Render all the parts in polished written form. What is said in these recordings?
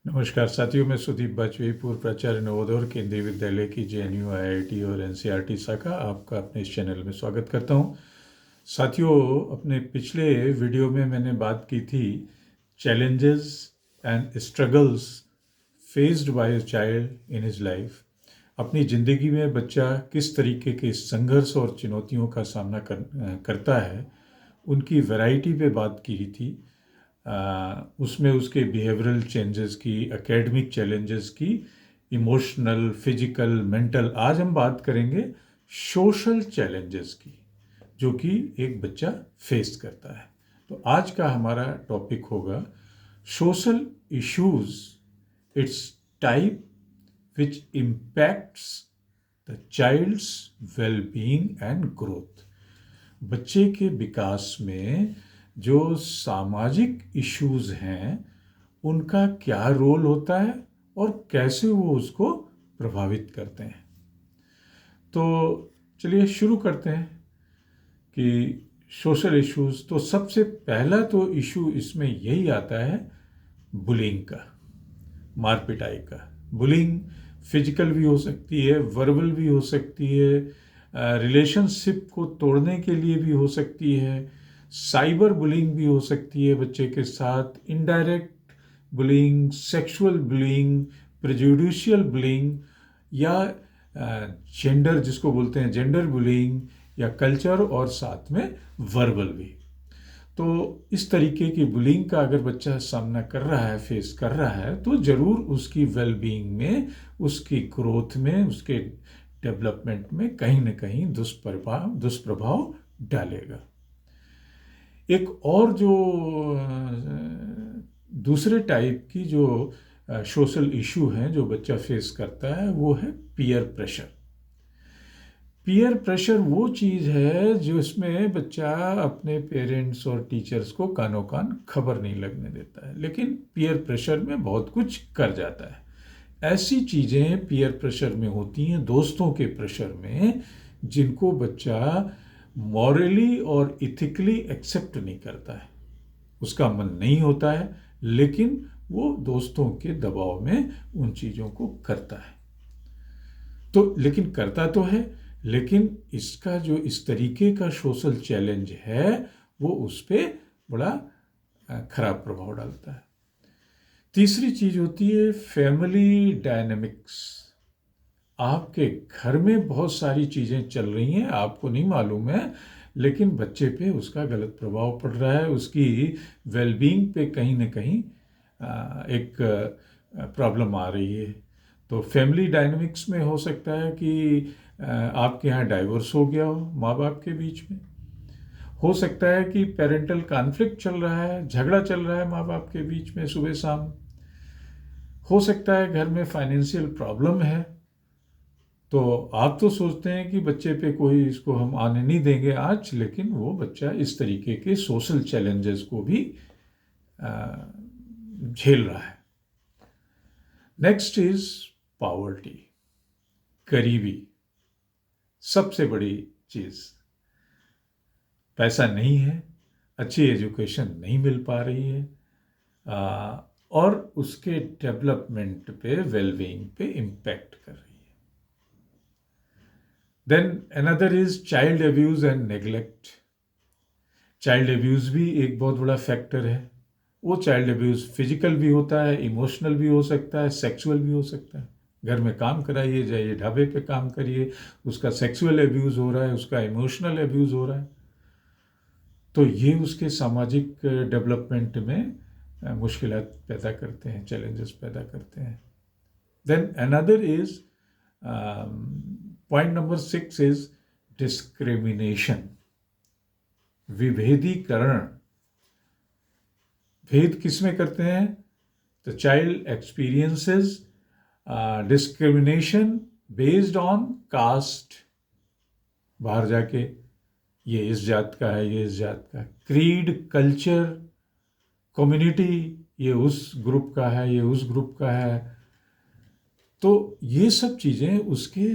नमस्कार साथियों, मैं सुदीप बाजपेयी, पूर्व प्राचार्य नवोदय और केंद्रीय विद्यालय की जेएनयू आईआईटी और एनसीईआरटी शाखा आपका अपने इस चैनल में स्वागत करता हूं। साथियों, अपने पिछले वीडियो में मैंने बात की थी challenges and struggles faced by a child in his life. अपनी ज़िंदगी में बच्चा किस तरीके के संघर्ष और चुनौतियों का सामना करता है, उनकी वैरायटी पे बात की थी। उसमें उसके बिहेवियरल चेंजेस की, एकेडमिक चैलेंजेस की, इमोशनल, फिजिकल, मेंटल। आज हम बात करेंगे सोशल चैलेंजेस की, जो कि एक बच्चा फेस करता है। तो आज का हमारा टॉपिक होगा social issues, its type which impacts the child's wellbeing and growth. बच्चे के विकास में जो सामाजिक इश्यूज हैं, उनका क्या रोल होता है और कैसे वो उसको प्रभावित करते हैं। तो चलिए शुरू करते हैं कि सोशल इश्यूज। तो सबसे पहला तो इशू इसमें यही आता है बुलिंग का, मार पिटाई का। बुलिंग फिजिकल भी हो सकती है, वर्बल भी हो सकती है, रिलेशनशिप को तोड़ने के लिए भी हो सकती है, साइबर बुलिंग भी हो सकती है बच्चे के साथ, indirect bullying, sexual bullying, prejudicial bullying, या जेंडर जिसको बोलते हैं जेंडर बुलिंग, या कल्चर, और साथ में वर्बल भी। तो इस तरीके की बुलिंग का अगर बच्चा सामना कर रहा है, फेस कर रहा है, तो ज़रूर उसकी वेलबींग में, उसकी ग्रोथ में, उसके डेवलपमेंट में कहीं ना कहीं दुष्प्रभाव डालेगा। एक और जो दूसरे टाइप की जो सोशल इशू हैं जो बच्चा फेस करता है, वो है पीयर प्रेशर। पीयर प्रेशर वो चीज़ है जो इसमें बच्चा अपने पेरेंट्स और टीचर्स को कानो कान खबर नहीं लगने देता है, लेकिन पीयर प्रेशर में बहुत कुछ कर जाता है। ऐसी चीज़ें पीयर प्रेशर में होती हैं, दोस्तों के प्रेशर में, जिनको बच्चा मॉरली और इथिकली एक्सेप्ट नहीं करता है। उसका मन नहीं होता है, लेकिन वो दोस्तों के दबाव में उन चीज़ों को करता है। तो लेकिन करता तो है, लेकिन इसका जो इस तरीके का सोशल चैलेंज है, वो उस पर बड़ा खराब प्रभाव डालता है। तीसरी चीज होती है फैमिली डायनेमिक्स। आपके घर में बहुत सारी चीजें चल रही हैं, आपको नहीं मालूम है, लेकिन बच्चे पे उसका गलत प्रभाव पड़ रहा है, उसकी वेलबींग पे कहीं ना कहीं एक प्रॉब्लम आ रही है। तो फैमिली डायनेमिक्स में हो सकता है कि आपके यहाँ डाइवोर्स हो गया हो माँ बाप के बीच में। हो सकता है कि पेरेंटल कॉन्फ्लिक्ट चल रहा है, झगड़ा चल रहा है माँ बाप के बीच में सुबह शाम। हो सकता है घर में फाइनेंशियल प्रॉब्लम है, तो आप तो सोचते हैं कि बच्चे पे कोई इसको हम आने नहीं देंगे आज, लेकिन वो बच्चा इस तरीके के सोशल चैलेंजेस को भी झेल रहा है। नेक्स्ट इज पॉवर्टी, गरीबी। सबसे बड़ी चीज, पैसा नहीं है, अच्छी एजुकेशन नहीं मिल पा रही है, और उसके डेवलपमेंट पे, वेलबींग पे इम्पैक्ट कर रही है। Then another is child abuse and neglect. Child abuse भी एक बहुत बड़ा फैक्टर है। वो चाइल्ड अब्यूज फिजिकल भी होता है, इमोशनल भी हो सकता है, सेक्सुअल भी हो सकता है। घर में काम कराइए, जाइए ढाबे पे काम करिए, उसका सेक्सुअल अब्यूज हो रहा है, उसका इमोशनल अब्यूज हो रहा है। तो ये उसके सामाजिक डेवलपमेंट में मुश्किलात पैदा करते हैं, चैलेंजेस पैदा करते हैं। Then another is point number 6 is discrimination, विभेदीकरण। भेद किस में करते हैं? The child experiences discrimination based on caste. बाहर जाके ये इस जात का है, ये इस जात का, क्रीड, कल्चर, कम्युनिटी, ये उस ग्रुप का है, ये उस ग्रुप का है। तो ये सब चीज़ें उसके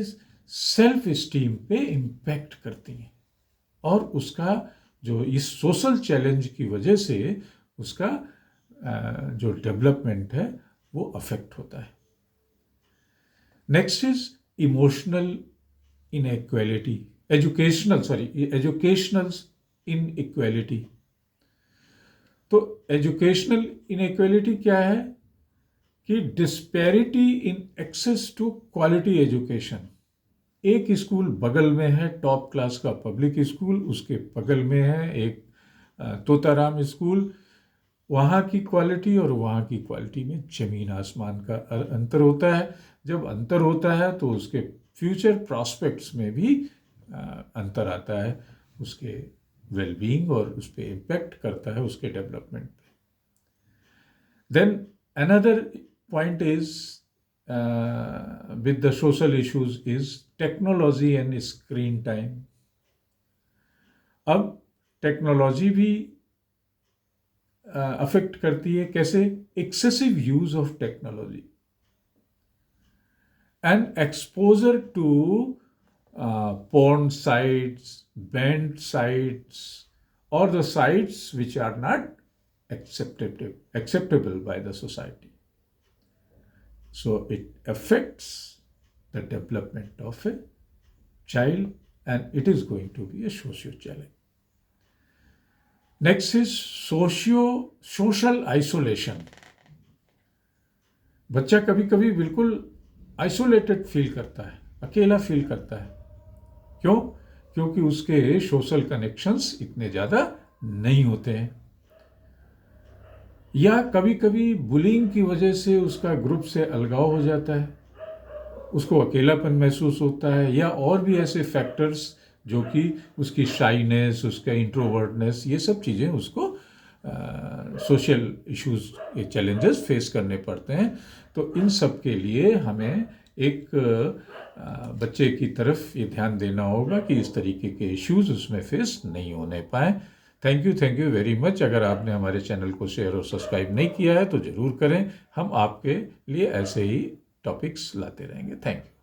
सेल्फ स्टीम पे इम्पैक्ट करती हैं, और उसका जो इस सोशल चैलेंज की वजह से उसका जो डेवलपमेंट है वो अफेक्ट होता है। Next is emotional inequality, educational inequality. तो एजुकेशनल इनइक्वालिटी क्या है कि disparity in access to quality education. एक स्कूल बगल में है, टॉप क्लास का पब्लिक स्कूल, उसके बगल में है एक तोताराम स्कूल। वहाँ की क्वालिटी और वहाँ की क्वालिटी में ज़मीन आसमान का अंतर होता है। जब अंतर होता है तो उसके फ्यूचर प्रॉस्पेक्ट्स में भी अंतर आता है, उसके वेलबींग और उस पर इम्पेक्ट करता है उसके डेवलपमेंट पे। Then another point is with the social issues is technology and screen time। अब टेक्नोलॉजी भी अफेक्ट करती है। कैसे? Excessive use of technology and exposure to porn sites, banned sites, or the sites which are not acceptable by the society. So it affects the development of a child and it is going to be a socio challenge. Next is social isolation। बच्चा कभी कभी बिल्कुल isolated feel करता है, अकेला feel करता है। क्यों? क्योंकि उसके सोशल कनेक्शंस इतने ज़्यादा नहीं होते हैं, या कभी कभी बुलिंग की वजह से उसका ग्रुप से अलगाव हो जाता है, उसको अकेलापन महसूस होता है, या और भी ऐसे फैक्टर्स जो कि उसकी शाइनेस, उसका इंट्रोवर्टनेस, ये सब चीज़ें उसको सोशल इश्यूज, ये चैलेंजेस फेस करने पड़ते हैं। तो इन सब के लिए हमें एक बच्चे की तरफ ये ध्यान देना होगा कि इस तरीके के इश्यूज उसमें फेस नहीं होने पाए। Thank you very much. अगर आपने हमारे चैनल को शेयर और सब्सक्राइब नहीं किया है तो ज़रूर करें। हम आपके लिए ऐसे ही टॉपिक्स लाते रहेंगे। Thank you.